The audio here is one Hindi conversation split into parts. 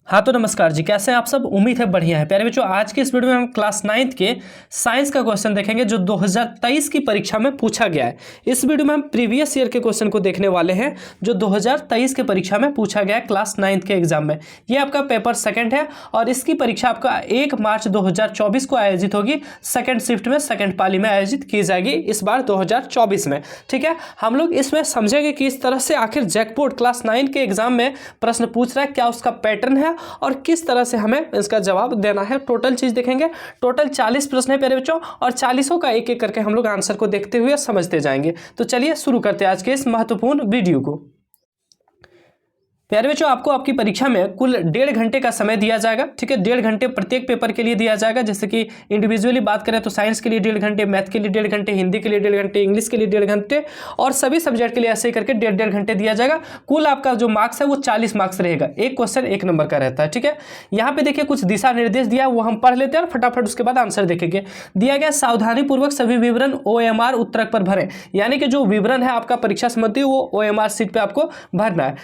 हाँ तो नमस्कार जी, कैसे हैं आप सब। उम्मीद है बढ़िया है। प्यारे बच्चों, आज के इस वीडियो में हम क्लास 9th के साइंस का क्वेश्चन देखेंगे जो 2023 की परीक्षा में पूछा गया है। इस वीडियो में हम प्रीवियस ईयर के क्वेश्चन को देखने वाले हैं जो 2023 के परीक्षा में पूछा गया है क्लास 9th के एग्जाम में। ये आपका पेपर सेकंड है और इसकी परीक्षा आपका 1 मार्च 2024 को आयोजित होगी। सेकेंड शिफ्ट में, सेकेंड पाली में आयोजित की जाएगी इस बार 2024 में। ठीक है, हम लोग इसमें समझेंगे कि इस तरह से आखिर जैकपॉट क्लास 9 के एग्जाम में प्रश्न पूछ रहा है, क्या उसका पैटर्न है और किस तरह से हमें इसका जवाब देना है। टोटल चीज देखेंगे। टोटल 40 प्रश्न है प्यारे बच्चों और 40 का एक एक करके हम लोग आंसर को देखते हुए समझते जाएंगे। तो चलिए शुरू करते हैं आज के इस महत्वपूर्ण वीडियो को। प्यारे बच्चों, आपको आपकी परीक्षा में कुल 1.5 घंटे का समय दिया जाएगा। ठीक है, 1.5 घंटे प्रत्येक पेपर के लिए दिया जाएगा। जैसे कि इंडिविजुअली बात करें तो साइंस के लिए 1.5 घंटे, मैथ के लिए 1.5 घंटे, हिंदी के लिए 1.5 घंटे, इंग्लिश के लिए 1.5 घंटे और सभी सब्जेक्ट के लिए ऐसे करके 1.5 घंटे दिया जाएगा। कुल आपका जो मार्क्स है वो 40 मार्क्स रहेगा। एक क्वेश्चन 1 नंबर का रहता है। ठीक है, यहाँ पे देखिए कुछ दिशा निर्देश दिया, वो हम पढ़ लेते हैं और फटाफट उसके बाद आंसर देखेंगे। दिया गया सावधानी पूर्वक सभी विवरण OMR उत्तरक पर भरें। यानी कि जो विवरण है आपका परीक्षा संबंधी वो OMR सीट पे आपको भरना है।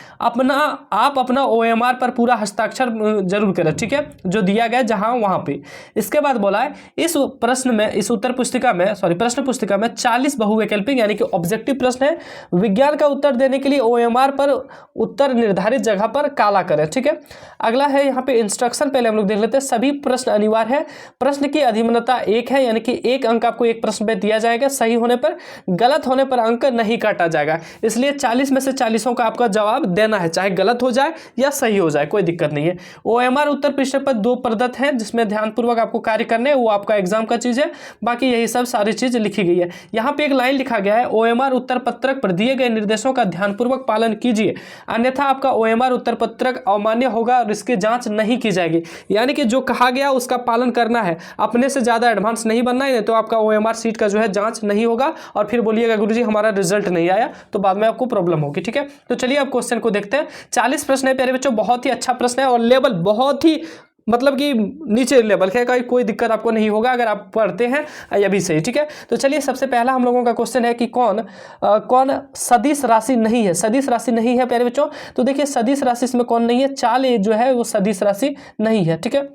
आप अपना OMR पर पूरा हस्ताक्षर जरूर करें। ठीक है, जो दिया गया जहां वहां पे। इसके बाद बोला है इस प्रश्न में, इस उत्तर पुस्तिका में, प्रश्न पुस्तिका में 40 बहुवैकल्पिक यानी कि ऑब्जेक्टिव प्रश्न है। विज्ञान का उत्तर देने के लिए OMR पर उत्तर निर्धारित जगह पर काला करें। ठीक है, अगला है यहाँ पे इंस्ट्रक्शन। पहले हम लोग देख लेते हैं। सभी प्रश्न अनिवार्य है। प्रश्न की अधिमानता 1 है, यानी कि 1 अंक आपको एक प्रश्न पे दिया जाएगा। सही होने पर, गलत होने पर अंक नहीं काटा जाएगा। इसलिए 40 में से 40 का आपका जवाब देना है, चाहे गलत हो जाए या सही हो जाए, कोई दिक्कत नहीं है। OMR उत्तर पृष्ठ पर 2 प्रदत्त हैं जिसमें ध्यानपूर्वक आपको कार्य करने हैं, वो आपका एग्जाम का चीज है। बाकी यही सब सारी चीज लिखी गई है। यहाँ पे एक लाइन लिखा गया है, OMR उत्तर पत्रक पर दिए गए निर्देशों का ध्यानपूर्वक पालन कीजिए, अन्यथा आपका OMR उत्तर पत्रक अमान्य होगा और इसकी जांच नहीं की जाएगी। यानी कि जो कहा गया उसका पालन करना है, अपने से ज्यादा एडवांस नहीं बनना है, तो आपका OMR सीट का जो है जांच नहीं होगा और फिर बोलिएगा गुरुजी हमारा रिजल्ट नहीं आया, तो बाद में आपको प्रॉब्लम होगी। ठीक है, तो चलिए अब क्वेश्चन को देखते हैं। 40 प्रश्न है प्यारे बच्चों, बहुत ही अच्छा प्रश्न है और लेवल बहुत ही मतलब कि नीचे लेवल का, कोई दिक्कत आपको नहीं होगा अगर आप पढ़ते हैं अभी से। ठीक है, तो चलिए सबसे पहला हम लोगों का क्वेश्चन है कि कौन सदिश राशि नहीं है। सदिश राशि नहीं है प्यारे बच्चों, तो देखिए सदिश राशि इसमें कौन नहीं है, चाल जो है वो सदिश राशि नहीं है। ठीक है,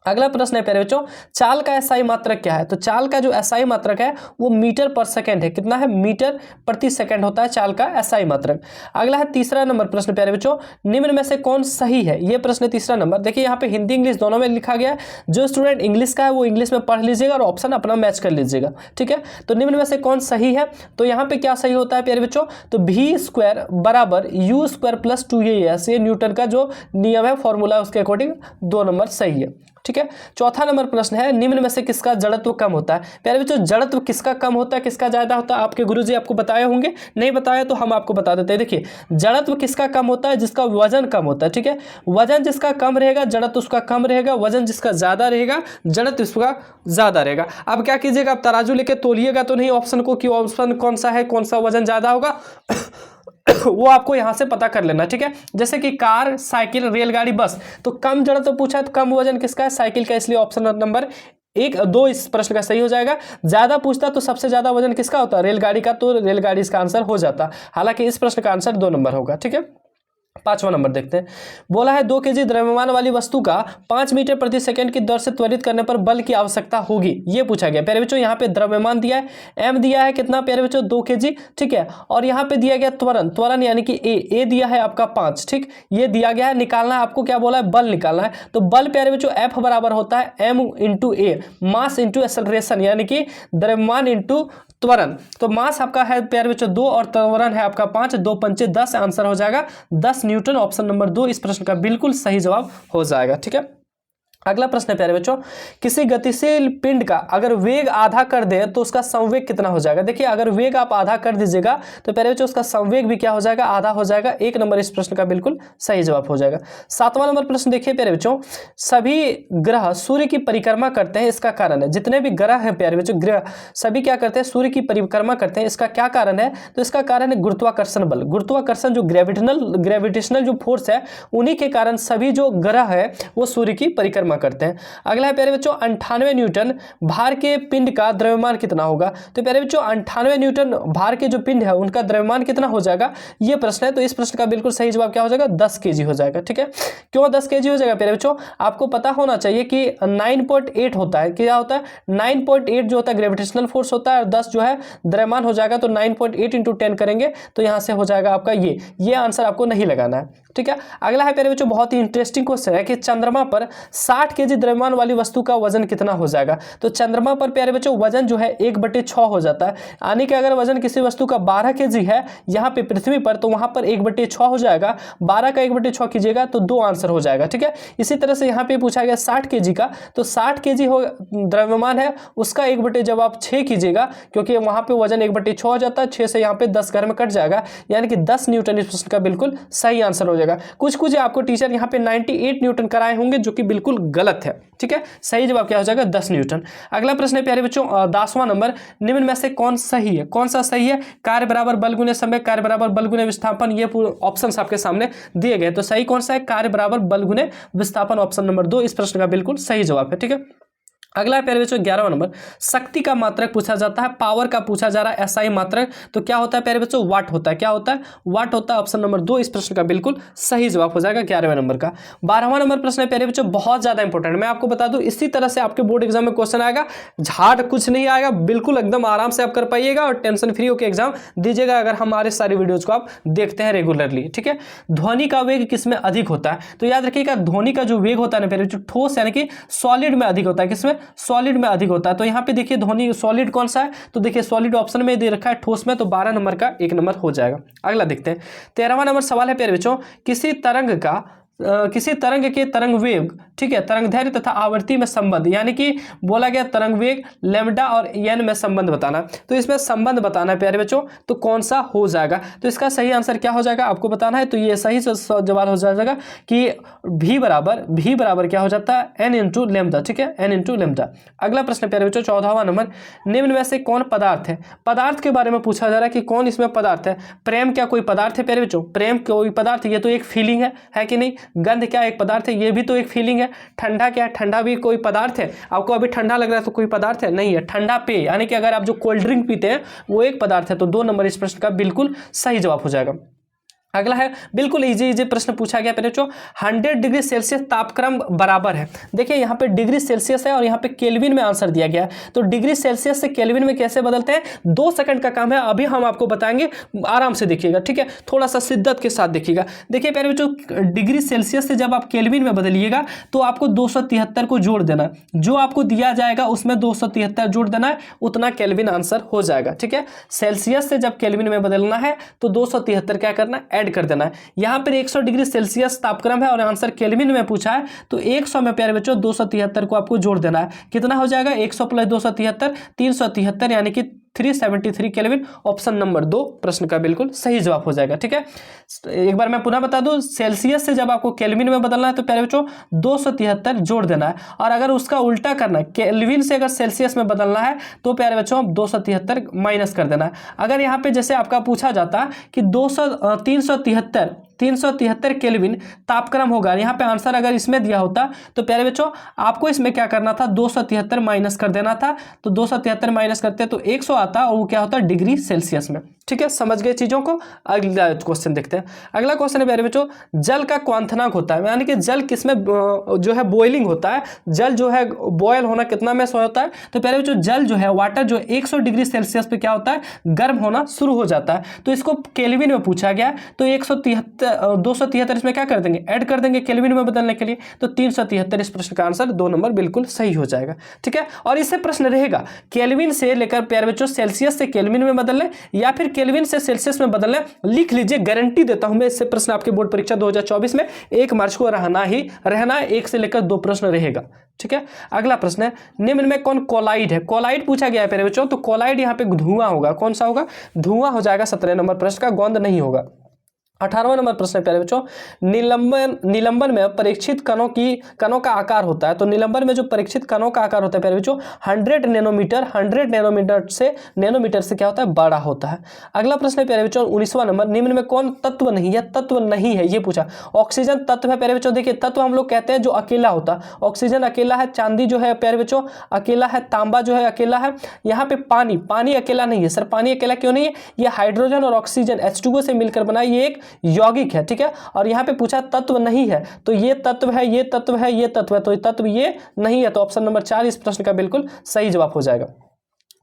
अगला प्रश्न है प्यारे बच्चों, चाल का SI मात्रक क्या है। तो चाल का जो SI मात्रक है वो मीटर पर सेकंड है। कितना है, मीटर प्रति सेकंड होता है चाल का SI मात्रक। अगला है तीसरा नंबर प्रश्न प्यारे बच्चों, निम्न में से कौन सही है। ये प्रश्न है तीसरा नंबर। देखिए यहाँ पे हिंदी इंग्लिश दोनों में लिखा गया है। जो स्टूडेंट इंग्लिश का है वो इंग्लिश में पढ़ लीजिएगा और ऑप्शन अपना मैच कर लीजिएगा। ठीक है, तो निम्न में से कौन सही है, तो यहाँ पे क्या सही होता है प्यारे बच्चों, तो V² बराबर U² प्लस 2AS, ये न्यूटन का जो नियम है, फॉर्मूला, उसके अकॉर्डिंग 2 नंबर सही है। ठीक है, चौथा नंबर प्रश्न है, निम्न में से किसका जड़त्व कम होता है। प्यारे बच्चों, जड़त्व किसका कम होता है, किसका ज्यादा होता है, आपके गुरुजी आपको बताए होंगे, नहीं बताया तो हम आपको बता देते हैं। देखिए जड़त्व किसका कम होता है, जिसका वजन कम होता है। ठीक है, वजन जिसका कम रहेगा जड़त्व उसका कम रहेगा, वजन जिसका ज्यादा रहेगा जड़त्व उसका ज्यादा रहेगा। अब क्या कीजिएगा, आप तराजू लेके तोलिएगा तो नहीं ऑप्शन को कि ऑप्शन कौन सा है, कौन सा वजन ज्यादा होगा वो आपको यहां से पता कर लेना। ठीक है, जैसे कि कार, साइकिल, रेलगाड़ी, बस, तो कम जड़त्व पूछा है तो कम वजन किसका है, साइकिल का, इसलिए ऑप्शन नंबर 1, 2 इस प्रश्न का सही हो जाएगा। ज्यादा पूछता तो सबसे ज्यादा वजन किसका होता है, रेलगाड़ी का, तो रेलगाड़ी इसका आंसर हो जाता। हालांकि इस प्रश्न का आंसर 2 नंबर होगा। ठीक है, 5वां नंबर देखते हैं। बोला है 2 kg द्रव्यमान वाली वस्तु का 5 मीटर प्रति सेकंड की दर से त्वरित करने पर बल की आवश्यकता होगी, ये पूछा गया। प्यारे बच्चों यहाँ पे द्रव्यमान दिया है, m दिया है कितना प्यारे बच्चों, 2 kg। ठीक है, और यहाँ पे दिया गया त्वरण यानी कि a दिया है आपका 5। ठीक, ये दिया गया है, निकालना है आपको, क्या बोला है, बल निकालना है। तो बल प्यारे बच्चों F बराबर होता है m × a, mass into acceleration, यानी कि द्रव्यमान इंटू त्वरण। तो मास आपका है प्यारे बच्चों 2 और त्वरण है आपका 5, 2 पंचे 10, आंसर हो जाएगा 10 न्यूटन। ऑप्शन नंबर 2 इस प्रश्न का बिल्कुल सही जवाब हो जाएगा। ठीक है, अगला प्रश्न है प्यारे बच्चों, किसी गतिशील पिंड का अगर वेग आधा कर दे तो उसका संवेग कितना हो जाएगा। देखिए अगर वेग आप आधा कर दीजिएगा तो प्यारे बच्चों उसका संवेग भी क्या हो जाएगा, आधा हो जाएगा। 1 नंबर इस प्रश्न का बिल्कुल सही जवाब हो जाएगा। 7वां नंबर प्रश्न देखिए प्यारे बच्चों, सभी ग्रह सूर्य की परिक्रमा करते हैं, इसका कारण है। जितने भी ग्रह हैं प्यारे बच्चों, ग्रह सभी क्या करते हैं, सूर्य की परिक्रमा करते हैं, इसका क्या कारण है, तो इसका कारण है गुरुत्वाकर्षण बल। गुरुत्वाकर्षण जो ग्रेविटेशनल जो फोर्स है, उन्हीं के कारण सभी जो ग्रह है वो सूर्य की परिक्रमा गर्म करते हैं। अगला है प्यारे बच्चों 98 न्यूटन भार के पिंड का द्रव्यमान कितना होगा। तो प्यारे बच्चों 98 न्यूटन भार के जो पिंड है उनका द्रव्यमान कितना हो जाएगा, ये प्रश्न है। तो इस प्रश्न का बिल्कुल सही जवाब क्या हो जाएगा, 10 kg हो जाएगा। ठीक है, क्यों 10 kg हो जाएगा प्यारे बच्चों, आपको पता होना चाहिए कि 9.8 होता है, क्या होता है 9.8 जो होता है ग्रेविटेशनल फोर्स होता है, और 10 जो है द्रव्यमान हो जाएगा। तो 9.8 × 10 करेंगे तो यहाँ से हो जाएगा आपका ये आंसर आपको नहीं लगाना है। ठीक है, अगला है प्यारे बच्चों बहुत ही इंटरेस्टिंग क्वेश्चन है कि चंद्रमा पर 60 kg द्रव्यमान वाली वस्तु का वजन कितना हो जाएगा। तो चंद्रमा पर प्यारे बच्चों वजन जो है 1/6 हो जाता है, यानी कि अगर वजन किसी वस्तु का 12 kg है यहाँ पे पृथ्वी पर, तो वहां पर 1/6 हो जाएगा, 12 का 1/6 कीजिएगा तो 2 आंसर हो जाएगा। ठीक है, इसी तरह से यहाँ पे पूछा गया 60 kg का, तो 60 kg हो द्रव्यमान है, उसका 1/, जब आप 6 कीजिएगा क्योंकि वहां पे वजन 1/6 हो जाता है, 6 से यहाँ पे 10 घर में कट जाएगा, यानी कि 10 न्यूटन इस प्रश्न का बिल्कुल सही आंसर हो जाएगा। कुछ आपको टीचर यहाँ पे 98 न्यूटन कराए होंगे, जो कि बिल्कुल गलत है। ठीक है, सही जवाब क्या हो जाएगा, 10 न्यूटन। अगला प्रश्न है प्यारे बच्चों 10वां नंबर, निम्न में से कौन सही है, कौन सा सही है, कार्य बराबर बल गुने समय, कार्य बराबर बल गुने विस्थापन, ये ऑप्शंस आपके सामने दिए गए। तो सही कौन सा है, कार्य बराबर बल गुने विस्थापन, ऑप्शन नंबर 2 इस प्रश्न का बिल्कुल सही जवाब है। ठीक है, अगला है प्यारे बच्चों 11वां नंबर, शक्ति का मात्रक पूछा जाता है, पावर का पूछा जा रहा है, एसआई मात्रक, तो क्या होता है प्यारे बच्चों, वाट होता है। क्या होता है, वाट होता है, ऑप्शन नंबर 2 इस प्रश्न का बिल्कुल सही जवाब हो जाएगा 11वें नंबर का। 12वां नंबर प्रश्न है प्यारे बच्चों बहुत ज्यादा इंपॉर्टेंट, मैं आपको बता दूं इसी तरह से आपके बोर्ड एग्जाम में क्वेश्चन आएगा, झाड़ कुछ नहीं आएगा, बिल्कुल एकदम आराम से आप कर पाइएगा और टेंशन फ्री होकर एग्जाम दीजिएगा अगर हमारे सारी वीडियोज को आप देखते हैं रेगुलरली। ठीक है, ध्वनि का वेग किसमें अधिक होता है, तो याद रखिएगा ध्वनि का जो वेग होता है ना प्यारे बच्चों, ठोस यानी कि सॉलिड में अधिक होता है, किसमें, सॉलिड में अधिक होता है। तो यहाँ पे देखिए ध्वनि सॉलिड कौन सा है, तो देखिए सॉलिड ऑप्शन में दे रखा है, ठोस में, तो 12 नंबर का 1 नंबर हो जाएगा। अगला देखते हैं 13वां नंबर सवाल है प्यारे बच्चों, किसी तरंग के तरंग वेग, ठीक है, तरंग दैर्घ्य तथा आवृत्ति में संबंध, यानी कि बोला गया तरंग वेग लैम्डा और एन में संबंध बताना, तो इसमें संबंध बताना है प्यारे बच्चों, तो कौन सा हो जाएगा, तो इसका सही आंसर क्या हो जाएगा आपको बताना है। तो ये सही जवाब हो जाएगा कि v बराबर क्या हो जाता है, n × लैम्डा। ठीक है, n × लैम्डा। अगला प्रश्न प्यारे बच्चों 14वां नंबर, निम्न में से कौन पदार्थ है, पदार्थ के बारे में पूछा जा रहा है कि कौन इसमें पदार्थ है। प्रेम क्या कोई पदार्थ है प्यारे बच्चों, प्रेम कोई पदार्थ, ये तो एक फीलिंग है कि नहीं। गंध क्या एक पदार्थ है, ये भी तो एक फीलिंग है। ठंडा क्या है, ठंडा भी कोई पदार्थ है। आपको अभी ठंडा लग रहा है तो कोई पदार्थ है, नहीं है। ठंडा पेय यानी कि अगर आप जो कोल्ड ड्रिंक पीते हैं वो एक पदार्थ है। तो 2 नंबर इस प्रश्न का बिल्कुल सही जवाब हो जाएगा। अगला है बिल्कुल इजी प्रश्न पूछा गया बच्चों, 100 डिग्री सेल्सियस तापक्रम बराबर है। देखिए यहाँ पे डिग्री सेल्सियस है और यहाँ पे केल्विन में आंसर दिया गया है, तो डिग्री सेल्सियस से केल्विन में कैसे बदलते हैं, 2 सेकंड का काम है, अभी हम आपको बताएंगे, आराम से देखिएगा। ठीक है, थोड़ा सा शिद्दत के साथ देखिएगा। देखिए प्यारे बच्चों, डिग्री सेल्सियस से जब आप केल्विन में बदलिएगा तो आपको 273 को जोड़ देना है, जो आपको दिया जाएगा उसमें 273 जोड़ देना है, उतना केल्विन आंसर हो जाएगा। ठीक है, सेल्सियस से जब केल्विन में बदलना है तो 273 क्या करना, ऐड कर देना है। यहां पर 100 डिग्री सेल्सियस तापक्रम है और आंसर केल्विन में पूछा है, तो 100 में प्यारे बच्चों 273 को आपको जोड़ देना है। कितना हो जाएगा, 100 + 273 373, यानी कि 373 केल्विन, ऑप्शन नंबर 2 प्रश्न का बिल्कुल सही जवाब हो जाएगा। ठीक है, एक बार मैं पुनः बता दूं, सेल्सियस से जब आपको केल्विन में बदलना है तो प्यारे बच्चों 273 जोड़ देना है, और अगर उसका उल्टा करना है, केल्विन से अगर सेल्सियस में बदलना है तो प्यारे बच्चों 273 माइनस कर देना है। अगर यहाँ पे जैसे आपका पूछा जाता कि 373 केल्विन तापक्रम होगा, यहाँ पे आंसर अगर इसमें दिया होता तो प्यारे बच्चों आपको इसमें क्या करना था, 273 माइनस कर देना था। तो 273 माइनस करते तो 100 आता और वो क्या होता है डिग्री सेल्सियस में। ठीक है, समझ गए चीजों को। अगला क्वेश्चन देखते हैं। अगला क्वेश्चन है प्यारे बच्चों, जल का क्वांथनांक होता है, यानी कि जल किसमें जो है बॉइलिंग होता है, जल जो है बॉयल होना कितना में होता है, तो प्यारे बच्चों जल जो है वाटर जो 100 डिग्री सेल्सियस पे क्या होता है, गर्म होना शुरू हो जाता है। तो इसको केल्विन में पूछा गया, तो 273 इसमें क्या कर देंगे, ऐड कर देंगे केल्विन में बदलने के लिए, तो 373 इस प्रश्न का आंसर 2 नंबर बिल्कुल सही हो जाएगा। ठीक है, और इससे प्रश्न रहेगा केल्विन से लेकर प्यारे बच्चों सेल्सियस से केल्विन में बदलने या फिर केल्विन से सेल्सियस में बदलने, लिख लीजिए, गारंटी देता हूं मैं, इससे प्रश्न आपके बोर्ड परीक्षा 2024 में 1 मार्च को रहना है, 1 से लेकर 2 प्रश्न रहेगा। ठीक है, अगला प्रश्न है, निम्न में कौन कोलाइड है, कोलाइड पूछा गया है प्यारे बच्चों, तो कोलाइड यहाँ पे धुआं होगा, कौन सा होगा, धुआं हो जाएगा 17 नंबर प्रश्न का, गोंद नहीं होगा। 18वां नंबर प्रश्न है प्यारे बच्चों, निलंबन में परीक्षित कणों का आकार होता है। तो निलंबन में जो परीक्षित कणों का आकार होता है प्यारे बच्चों 100 नैनोमीटर से क्या होता है, बड़ा होता है। अगला प्रश्न है प्यारे बच्चों 19वां नंबर, निम्न में कौन तत्व नहीं है, तत्व नहीं है ये पूछा। ऑक्सीजन तत्व है प्यारे बच्चों। देखिए तत्व हम लोग कहते हैं जो अकेला होता है, ऑक्सीजन अकेला है, चांदी जो है प्यारे बच्चों अकेला है, तांबा जो है अकेला है। यहाँ पे पानी अकेला नहीं है। सर पानी अकेला क्यों नहीं है, ये हाइड्रोजन और ऑक्सीजन H2O से मिलकर बना, ये एक यौगिक है, ठीक है। और यहाँ पे पूछा तत्व नहीं है, तो ये तत्व है, ये तत्व है, ये तत्व है, तो ये तत्व ये नहीं है। तो ऑप्शन नंबर 4 इस प्रश्न का बिल्कुल सही जवाब हो जाएगा।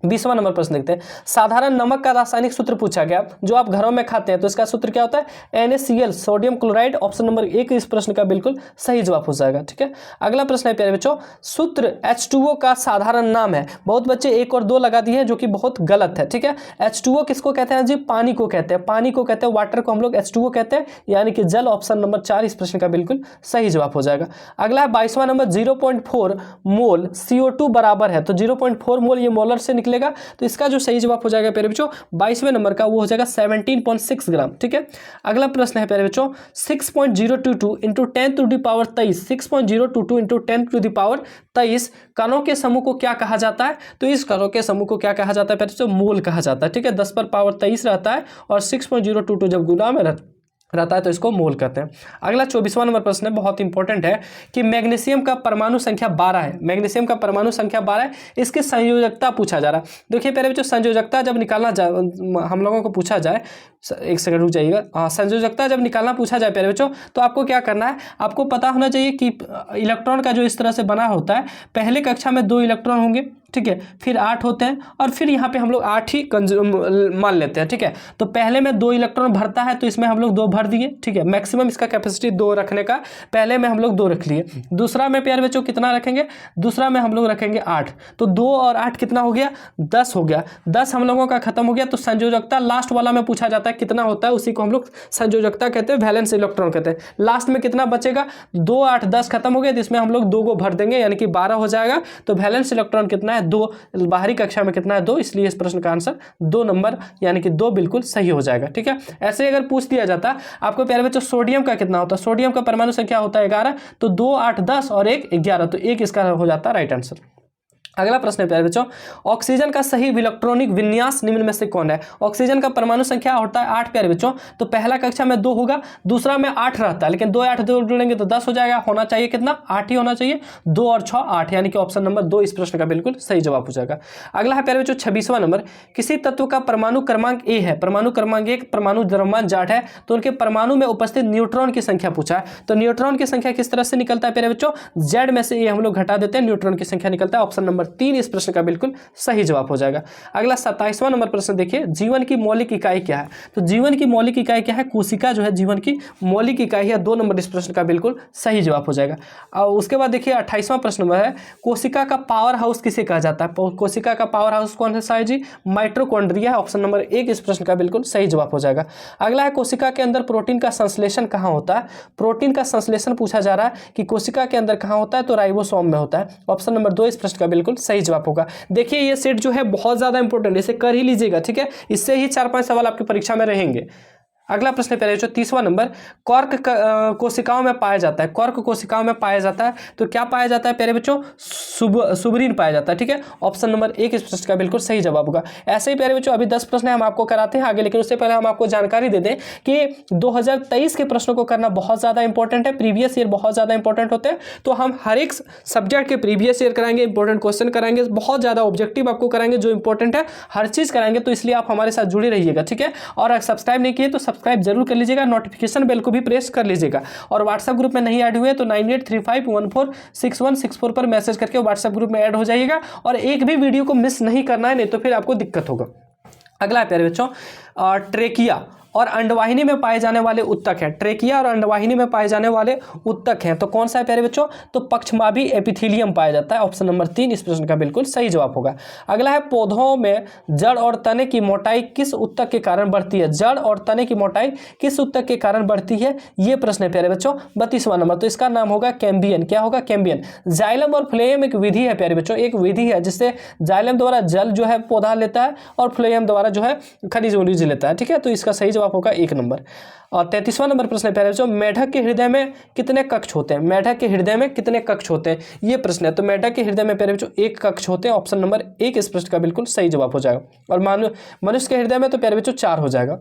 20वां नंबर प्रश्न देखते हैं, साधारण नमक का रासायनिक सूत्र पूछा गया जो आप घरों में खाते हैं, तो इसका सूत्र क्या होता है, NaCl, sodium chloride. Option number 1 इस प्रश्न का बिल्कुल सही जवाब हो जाएगा, ठीक है। अगला प्रश्न है प्यारे बच्चों, सूत्र H2O का साधारण नाम है। बहुत बच्चे 1 और 2 लगा दिए हैं जो कि बहुत गलत है, ठीक है। H2O किसको कहते हैं जी, पानी को कहते हैं, पानी को कहते हैं, वाटर को हम लोग H2O कहते हैं, यानी कि जल। ऑप्शन नंबर 4 इस प्रश्न का बिल्कुल सही जवाब हो जाएगा। अगला है 22वां नंबर, 0.4 मोल CO2 बराबर है। तो 0.4 मोल ये मोलर से निकलेगा, तो इसका जो सही जवाब हो जाएगा प्यारे बच्चों 22वें नंबर का, वो हो जाएगा 17.6 ग्राम, ठीक है। अगला प्रश्न है प्यारे बच्चों, 6.022 into 10 to the power 23, 6.022 into 10 to the power 23 कणों के समूह को क्या कहा जाता है। तो इस कणों के समूह को क्या कहा जाता है प्यारे बच्चों, मोल कहा जाता है, ठीक है। 10 पर पावर 23 रहता है और 6.022 जब गुना में रहता है तो इसको मोल कहते हैं। अगला 24वां नंबर प्रश्न है, बहुत इंपॉर्टेंट है कि मैग्नीशियम का परमाणु संख्या 12 है। मैग्नीशियम का परमाणु संख्या 12 है, इसकी संयोजकता पूछा जा रहा है। देखिए प्यारे बच्चों, संयोजकता जब निकालना हम लोगों को पूछा जाए, एक सेकंड रुक जाइएगा। हाँ, संयोजकता जब निकालना पूछा जाए प्यारे बच्चों, तो आपको क्या करना है, आपको पता होना चाहिए कि इलेक्ट्रॉन का जो इस तरह से बना होता है, पहले कक्षा में 2 इलेक्ट्रॉन होंगे, ठीक है, फिर 8 होते हैं और फिर यहाँ पे हम लोग 8 ही मान लेते हैं, ठीक है। तो पहले में 2 इलेक्ट्रॉन भरता है तो इसमें हम लोग 2 भर दिए, ठीक है। मैक्सिमम इसका कैपेसिटी 2 रखने का, पहले में हम लोग 2 रख लिए। दूसरा में प्यारे बच्चों कितना रखेंगे, दूसरा में हम लोग रखेंगे 8, तो 2 और 8 कितना हो गया, 10 हो गया। 10 हम लोगों का खत्म हो गया, तो संयोजकता लास्ट वाला में पूछा जाता है कितना होता है, उसी को हम लोग संयोजकता कहते हैं, वैलेंस इलेक्ट्रॉन कहते हैं। लास्ट में कितना बचेगा, 2 8 10 खत्म हो गया, जिसमें हम लोग 2 को भर देंगे, यानी कि 12 हो जाएगा। तो वैलेंस इलेक्ट्रॉन कितना है, 2, बाहरी कक्षा में कितना है, 2, इसलिए इस प्रश्न का आंसर 2 नंबर यानी कि 2 बिल्कुल सही हो जाएगा, ठीक है। ऐसे अगर पूछ दिया जाता आपको प्यारे बच्चों सोडियम का कितना होता है, सोडियम का परमाणु संख्या होता है 11, तो 2 8 10 और 1 11, तो 1 इसका हो जाता है राइट आंसर। अगला प्रश्न है प्यारे बच्चों, ऑक्सीजन का सही इलेक्ट्रॉनिक विन्यास निम्न में से कौन है। ऑक्सीजन का परमाणु संख्या होता है 8 प्यारे बच्चों, तो पहला कक्षा में 2 होगा, दूसरा में 8 रहता है, लेकिन 2 8 2 जोड़ेंगे तो 10 हो जाएगा। होना चाहिए कितना, 8 ही होना चाहिए, 2 और 6 8, यानी कि ऑप्शन नंबर 2 इस प्रश्न का बिल्कुल सही जवाब हो जाएगा। अगला है प्यारे बच्चों 26वां नंबर, किसी तत्व का परमाणु क्रमांक A है, परमाणु क्रमांक 1 परमाणु द्रव्यमान जाट है, तो उनके परमाणु में उपस्थित न्यूट्रॉन की संख्या पूछा है। तो न्यूट्रॉन की संख्या किस तरह से निकलता है प्यारे बच्चों, Z में से A हम लोग घटा देते हैं, न्यूट्रॉन की संख्या निकलता है। ऑप्शन नंबर 3 इस प्रश्न का बिल्कुल सही जवाब हो जाएगा। अगला 27वां नंबर प्रश्न देखिए, जीवन की मौलिक इकाई क्या है। तो जीवन की मौलिक इकाई क्या है, कोशिका जो है जीवन की मौलिक इकाई है। 2 नंबर इस प्रश्न का बिल्कुल सही जवाब हो जाएगा। और उसके बाद देखिए 28वां प्रश्न है, कोशिका का पावर हाउस किसे कहा जाता है। कोशिका का पावर हाउस कौन सा है जी, माइटोकॉन्ड्रिया है। ऑप्शन नंबर 1 इस प्रश्न का बिल्कुल सही जवाब हो जाएगा। अगला है कोशिका के अंदर प्रोटीन का संश्लेषण कहाँ होता है। प्रोटीन का संश्लेषण पूछा जा रहा है कि कोशिका के अंदर कहाँ होता है, तो राइबोसोम में होता है। ऑप्शन नंबर 2 इस प्रश्न का बिल्कुल सही जवाब होगा। देखिए ये सेट जो है बहुत ज्यादा इंपॉर्टेंट है, इसे कर ही लीजिएगा, ठीक है। इससे ही 4-5 सवाल आपकी परीक्षा में रहेंगे। अगला प्रश्न प्यारे बच्चों 30वां नंबर, कॉर्क कोशिकाओं में पाया जाता है, कॉर्क कोशिकाओं में पाया जाता है, तो क्या पाया जाता है प्यारे बच्चों, सुबरीन पाया जाता है, ठीक है। ऑप्शन नंबर 1 इस प्रश्न का बिल्कुल सही जवाब होगा। ऐसे ही प्यारे बच्चों अभी 10 प्रश्न हम आपको कराते हैं आगे, लेकिन उससे पहले हम आपको जानकारी दे दें कि 2023 के प्रश्नों को करना बहुत ज़्यादा इंपॉर्टेंट है, प्रीवियस ईयर बहुत ज़्यादा इंपॉर्टेंट होते हैं। तो हम हर एक सब्जेक्ट के प्रीवियस ईयर कराएंगे, इंपॉर्टेंट क्वेश्चन कराएंगे, बहुत ज़्यादा ऑब्जेक्टिव आपको कराएंगे, जो इंपॉर्टेंट है हर चीज़ कराएंगे। तो इसलिए आप हमारे साथ जुड़े रहिएगा, ठीक है। और अगर सब्सक्राइब नहीं किए तो सब्सक्राइब जरूर कर लीजिएगा, नोटिफिकेशन बेल को भी प्रेस कर लीजिएगा। और व्हाट्सएप ग्रुप में नहीं ऐड हुए तो 9835146164 पर मैसेज करके व्हाट्सएप ग्रुप में ऐड हो जाइएगा। और एक भी वीडियो को मिस नहीं करना है, नहीं तो फिर आपको दिक्कत होगा। अगला है प्यारे बच्चों, ट्रेकिया और अंडवाहिनी में पाए जाने वाले उत्तक हैं। ट्रेकिया और अंडवाहिनी में पाए जाने वाले उत्तक हैं, तो कौन सा है प्यारे बच्चों, तो पक्षमाभी एपिथेलियम पाया जाता है। ऑप्शन नंबर 3 इस प्रश्न का बिल्कुल सही जवाब होगा। अगला है पौधों में जड़ और तने की मोटाई किस उत्तक के कारण बढ़ती है। जड़ और तने की मोटाई किस उत्तक के कारण बढ़ती है, ये प्रश्न है प्यारे बच्चों 32वां नंबर, तो इसका नाम होगा कैम्बियन। क्या होगा, कैम्बियन। जाइलम और फ्लोएम एक विधि है प्यारे बच्चों, एक विधि है जिससे जाइलम द्वारा जल जो है पौधा लेता है और फ्लोएम द्वारा जो है खनिज उनिज लेता है, ठीक है। तो इसका सही जवाब जवाब होगा 1 नंबर। और 33वां नंबर प्रश्न है प्यारे बच्चों, मेढक के हृदय में कितने कक्ष होते हैं? मेढक के हृदय में कितने कक्ष होते हैं, ये प्रश्न है। तो मेढक के हृदय में प्यारे बच्चों 1 कक्ष होते हैं। ऑप्शन नंबर 1 इस प्रश्न का बिल्कुल सही जवाब हो जाएगा। और मनुष्य के हृदय में तो प्यारे बच्चों 4 हो जाएगा।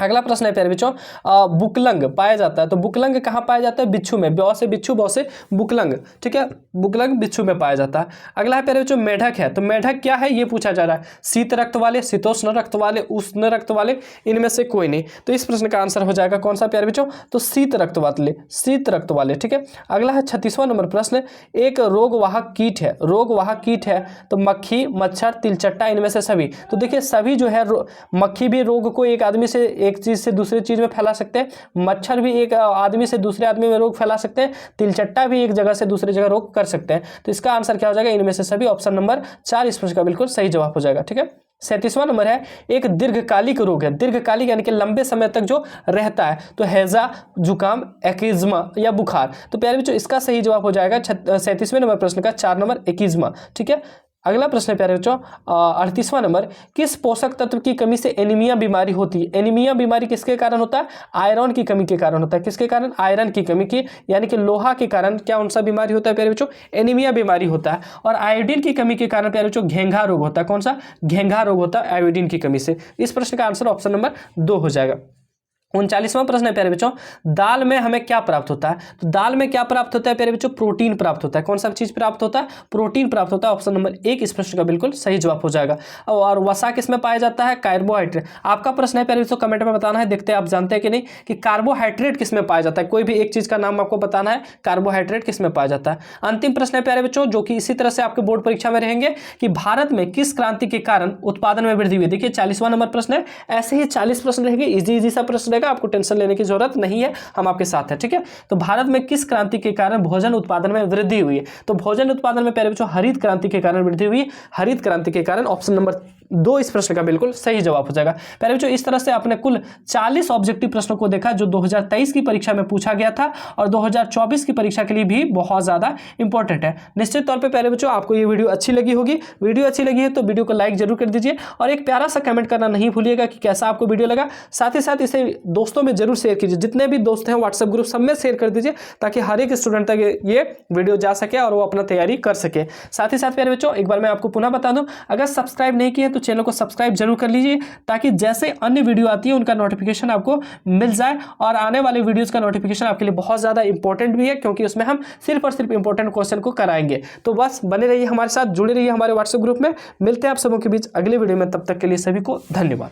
अगला प्रश्न है प्यारे बच्चों, बुकलंग पाया जाता है। तो बुकलंग कहाँ पाया जाता है? बिच्छू में। ब्यौ से बिच्छू, बौ से बुकलंग, ठीक है, बुकलंग बिच्छू में पाया जाता है। अगला है प्यारे बच्चों मेढक है। तो मेढक क्या है ये पूछा जा रहा है, शीत रक्त वाले, शीतोष्ण रक्त वाले, उष्ण रक्त वाले, इनमें से कोई नहीं। तो इस प्रश्न का आंसर हो जाएगा कौन सा प्यारे बच्चों? तो शीत रक्त वाले, शीत रक्त वाले, ठीक है। अगला है 36वां नंबर प्रश्न, एक रोगवाहक कीट है, रोगवाहक कीट है तो मक्खी, मच्छर, तिलचट्टा, इनमें से सभी। तो देखिए सभी जो है, मक्खी भी रोग को एक आदमी से एक चीज से दूसरी चीज में फैला सकते हैं, मच्छर भी एक आदमी से दूसरे आदमी में रोग फैला सकते हैं, तिलचट्टा भी एक जगह से दूसरी जगह रोग कर सकते हैं। तो इसका आंसर क्या हो जाएगा? इनमें से सभी। ऑप्शन नंबर 4 इस प्रश्न का बिल्कुल सही जवाब हो जाएगा, ठीक है। 37वां नंबर है, एक दीर्घकालिक रोग है, दीर्घकालिक यानी कि लंबे समय तक जो रहता है, तो हैजा, जुकाम, एक्जिमा या बुखार। तो प्यारे बच्चों इसका सही जवाब हो जाएगा 37वें नंबर प्रश्न का 4 नंबर एक्जिमा, ठीक है। अगला प्रश्न है प्यारे बच्चों 38वां नंबर, किस पोषक तत्व की कमी से एनीमिया बीमारी होती है? एनीमिया बीमारी किसके कारण होता है? आयरन की कमी के कारण होता है। किसके कारण? आयरन की कमी की, यानी कि लोहा के कारण क्या कौन सा बीमारी होता है प्यारे बच्चों? एनीमिया बीमारी होता है। और आयोडीन की कमी के कारण प्यारे बच्चों घेंघा रोग होता है। कौन सा? घेंघा रोग होता है आयोडीन की कमी से। इस प्रश्न का आंसर ऑप्शन नंबर 2 हो जाएगा। 39वां प्रश्न है प्यारे बच्चों, दाल में हमें क्या प्राप्त होता है? तो दाल में क्या प्राप्त होता है प्यारे बच्चों? प्रोटीन प्राप्त होता है। कौन सा चीज प्राप्त होता है? प्रोटीन प्राप्त होता है। ऑप्शन नंबर 1 इस प्रश्न का बिल्कुल सही जवाब हो जाएगा। और वसा किसमें पाया जाता है? कार्बोहाइड्रेट। आपका प्रश्न है प्यारे बच्चों, कमेंट में बताना है, देखते हैं आप जानते हैं कि नहीं कि कार्बोहाइड्रेट किसमें पाया जाता है। कोई भी एक चीज का नाम आपको बताना है, कार्बोहाइड्रेट किसमें पाया जाता है। अंतिम प्रश्न है प्यारे बच्चों, जो कि इसी तरह से आपके बोर्ड परीक्षा में रहेंगे, कि भारत में किस क्रांति के कारण उत्पादन में वृद्धि हुई? देखिए 40वां नंबर प्रश्न है, ऐसे ही 40 प्रश्न रहेंगे, इजी सा प्रश्न रहेगा, आपको टेंशन लेने की जरूरत नहीं है, हम आपके साथ हैं, ठीक है। तो भारत में किस क्रांति के कारण भोजन उत्पादन में वृद्धि हुई है? तो भोजन उत्पादन में प्यारे बच्चों हरित क्रांति के कारण वृद्धि हुई। हरित क्रांति के कारण। ऑप्शन नंबर 2 इस प्रश्न का बिल्कुल सही जवाब हो जाएगा। प्यारे बच्चों इस तरह से आपने कुल 40 ऑब्जेक्टिव प्रश्नों को देखा जो 2023 की परीक्षा में पूछा गया था और 2024 की परीक्षा के लिए भी बहुत ज्यादा इंपॉर्टेंट है। निश्चित तौर पे प्यारे बच्चों आपको ये वीडियो अच्छी लगी होगी। वीडियो अच्छी लगी है तो वीडियो को लाइक जरूर कर दीजिए और एक प्यारा सा कमेंट करना नहीं भूलिएगा कि कैसा आपको वीडियो लगा। साथ ही साथ इसे दोस्तों में जरूर शेयर कीजिए, जितने भी दोस्त हैं व्हाट्सएप ग्रुप सब में शेयर कर दीजिए ताकि हर एक स्टूडेंट तक ये वीडियो जा सके और वो अपना तैयारी कर सके। साथ ही साथ प्यारे बच्चों एक बार मैं आपको पुनः बता दूं, अगर सब्सक्राइब नहीं किए तो चैनल को सब्सक्राइब जरूर कर लीजिए ताकि जैसे अन्य वीडियो आती है उनका नोटिफिकेशन आपको मिल जाए। और आने वाले वीडियोस का नोटिफिकेशन आपके लिए बहुत ज्यादा इंपॉर्टेंट भी है क्योंकि उसमें हम सिर्फ और सिर्फ इंपॉर्टेंट क्वेश्चन को कराएंगे। तो बस बने रहिए हमारे साथ, जुड़े रहिए हमारे व्हाट्सएप ग्रुप में। मिलते हैं आप सबों के बीच अगले वीडियो में, तब तक के लिए सभी को धन्यवाद।